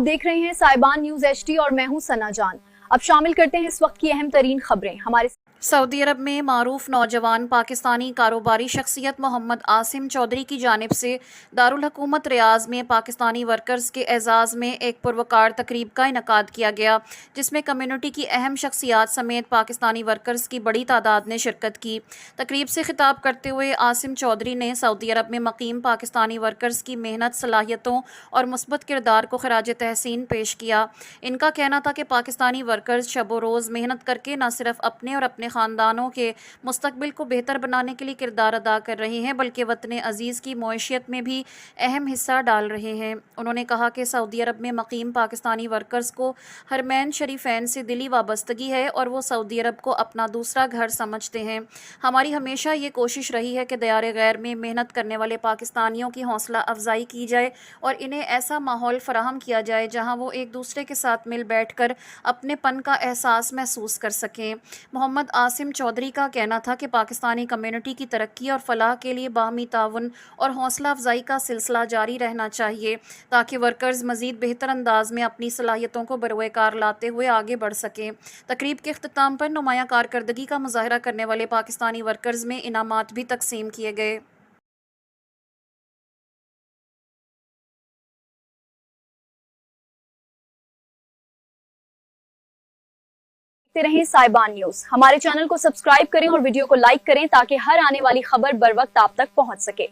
देख रहे हैं साइबान न्यूज HD और मैं हूं सना जान। अब शामिल करते हैं इस वक्त की अहम तरीन खबरें। हमारे सऊदी अरब में मारूफ नौजवान पाकिस्तानी कारोबारी शख्सियत मोहम्मद आसिम चौधरी की जानिब से दारुल हुकूमत रियाज में पाकिस्तानी वर्कर्स के एजाज़ में एक पुरवकार तकरीब का इनकाद किया गया, जिसमें कम्युनिटी की अहम शख्सियात समेत पाकिस्तानी वर्कर्स की बड़ी तादाद ने शिरकत की। तकरीब से खिताब करते हुए आसिम चौधरी ने सऊदी अरब में मकीम पाकिस्तानी वर्कर्स की मेहनत, सलाहियतों और मुस्बत किरदार को खराज तहसीन पेश किया। इनका कहना था कि पाकिस्तानी वर्कर्स शब व रोज़ मेहनत करके न सिर्फ अपने और अपने ख़ानदानों के मुस्तकबिल को बेहतर बनाने के लिए किरदार अदा कर रहे हैं, बल्कि वतन अज़ीज़ की मईशत में भी अहम हिस्सा डाल रहे हैं। उन्होंने कहा कि सऊदी अरब में मकीम पाकिस्तानी वर्कर्स को हरमैन शरीफैन से दिली वाबस्तगी है और वो सऊदी अरब को अपना दूसरा घर समझते हैं। हमारी हमेशा ये कोशिश रही है कि दयार गैर में मेहनत करने वाले पाकिस्तानियों की हौसला अफजाई की जाए और इन्हें ऐसा माहौल फराहम किया जाए जहाँ वो एक दूसरे के साथ मिल बैठ कर अपनेपन का एहसास महसूस कर सकें। मोहम्मद आसिम चौधरी का कहना था कि पाकिस्तानी कम्युनिटी की तरक्की और फलाह के लिए बाहमी ताउन और हौसला अफजाई का सिलसिला जारी रहना चाहिए, ताकि वर्कर्स मज़ीद बेहतर अंदाज में अपनी सलाहियतों को बरोए कार लाते हुए आगे बढ़ सकें। तकरीब के इख्तिताम पर नुमाया कारकर्दगी का मुजाहरा करने वाले पाकिस्तानी वर्कर्स में इनामात भी तकसीम किए गए। देखते रहें साइबान न्यूज। हमारे चैनल को सब्सक्राइब करें और वीडियो को लाइक करें ताकि हर आने वाली खबर बर वक्त आप तक पहुंच सके।